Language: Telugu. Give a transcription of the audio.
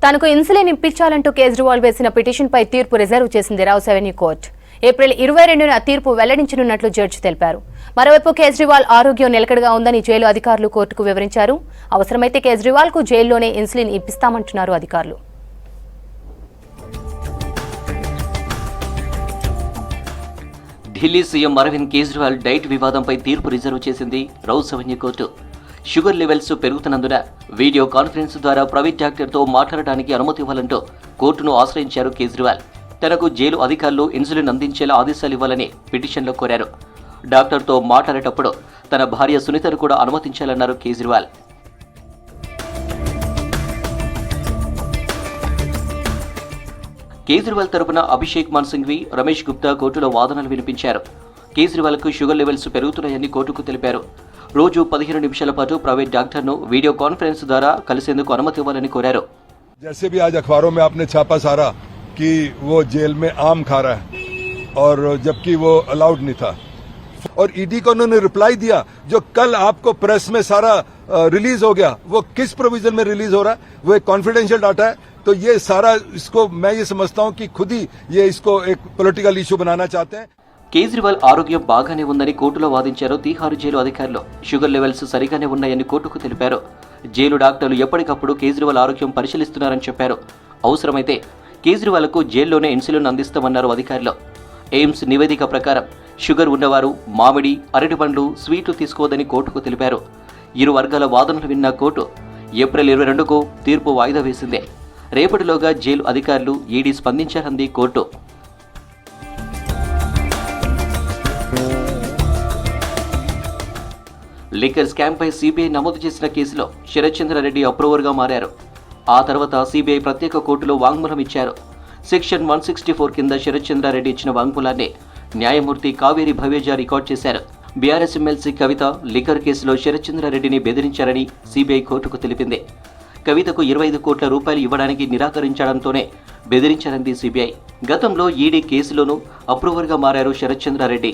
తనకు ఇన్సులిన్ ఇప్పించాలంటూ కేజ్రీవాల్ వేసిన పిటిషన్పై తీర్పు రిజర్వ్ చేసింది రావుస్ అవెన్యూ కోర్టు. ఏప్రిల్ 22న తీర్పు వెల్లడించనున్నట్లు జడ్జి తెలిపారు. మరోవైపు కేజ్రీవాల్ ఆరోగ్యం నిలకడగా ఉందని జైలు అధికారులు కోర్టుకు వివరించారు. అవసరమైతే కేజ్రీవాల్ కు జైల్లోనే ఇన్సులిన్ ఇప్పిస్తామంటున్నారు అధికారులు. ఢిల్లీ సీఎం అరవింద్ కేజ్రీవాల్ డైట్ వివాదంపై తీర్పు రిజర్వ్ చేసింది rows avenue court. Sugar levels పెరుగుతున్నందున వీడియో కాన్ఫరెన్స్ ద్వారా ప్రైవేట్ డాక్టర్తో మాట్లాడడానికి అనుమతి ఇవ్వాలంటూ కోర్టును ఆశ్రయించారు కేజ్రీవాల్. తనకు జైలు అధికారులు ఇన్సులిన్ అందించేలా ఆదేశాలు ఇవ్వాలని పిటిషన్లో కోరారు. డాక్టర్తో మాట్లాడేటప్పుడు తన భార్య సునీతను కూడా అనుమతించాలన్నారు కేజ్రీవాల్. కేజ్రీవాల్ తరపున అభిషేక్ మను సింఘ్వి, రమేష్ గుప్తా కోర్టులో వాదనలు వినిపించారు. కేజ్రీవాల్కు షుగర్ లెవెల్స్ పెరుగుతున్నాయని కోర్టుకు తెలిపారు. రోజు 15 నిమిషాల పాటు ప్రైవేట్ డాక్టర్ను వీడియో కాన్ఫరెన్స్ ద్వారా కలిసేందుకు అనుమతి ఇవ్వాలని కోరారు. जैसे भी आज अखबारों में आपने छापा सारा कि वो जेल में आम खा रहा है और जबकि वो अलाउड नहीं था, और ईडी को उन्होंने रिप्लाई दिया जो कल आपको प्रेस में सारा रिलीज हो गया, वो किस प्रोविजन में रिलीज हो रहा है, वो एक कॉन्फिडेंशियल डाटा है. तो ये सारा इसको मैं ये समझता हूँ कि खुद ही ये इसको एक पॉलिटिकल इशू बनाना चाहते हैं. కేజ్రీవాల్ ఆరోగ్యం బాగానే ఉందని కోర్టులో వాదించారు తీహారు జైలు అధికారులు. షుగర్ లెవెల్స్ సరిగానే ఉన్నాయని కోర్టుకు తెలిపారు. జైలు డాక్టర్లు ఎప్పటికప్పుడు కేజ్రీవాల్ ఆరోగ్యం పరిశీలిస్తున్నారని చెప్పారు. అవసరమైతే కేజ్రీవాల్కు జైల్లోనే ఇన్సులిన్ అందిస్తామన్నారు అధికారులు. ఎయిమ్స్ నివేదిక ప్రకారం షుగర్ ఉన్నవారు మామిడి, అరటిపండ్లు, స్వీట్లు తీసుకోవద్దని కోర్టుకు తెలిపారు. ఇరు వర్గాల వాదనలు విన్న కోర్టు ఏప్రిల్ 22కు తీర్పు వాయిదా వేసింది. రేపటిలోగా జైలు అధికారులు, ఈడీ స్పందించారంది కోర్టు. లిక్కర్ స్కామ్పై సీబీఐ నమోదు చేసిన కేసులో శరత్ చంద్రారెడ్డి అప్రూవర్గా మారారు. ఆ తర్వాత సీబీఐ ప్రత్యేక కోర్టులో వాంగ్మూలం ఇచ్చారు. సెక్షన్ 164 కింద శరత్ చంద్రారెడ్డి ఇచ్చిన వాంగ్మూలాన్ని న్యాయమూర్తి కావేరి భవేజా రికార్డు చేశారు. బీఆర్ఎస్ ఎమ్మెల్సీ కవిత లిక్కర్ కేసులో శరత్ చంద్రారెడ్డిని బెదిరించారని సీబీఐ కోర్టుకు తెలిపింది. కవితకు 25 కోట్ల రూపాయలు ఇవ్వడానికి నిరాకరించడంతోనే బెదిరించారంది సీబీఐ. గతంలో ఈడీ కేసులోనూ అప్రూవర్గా మారారు శరత్ చంద్రారెడ్డి.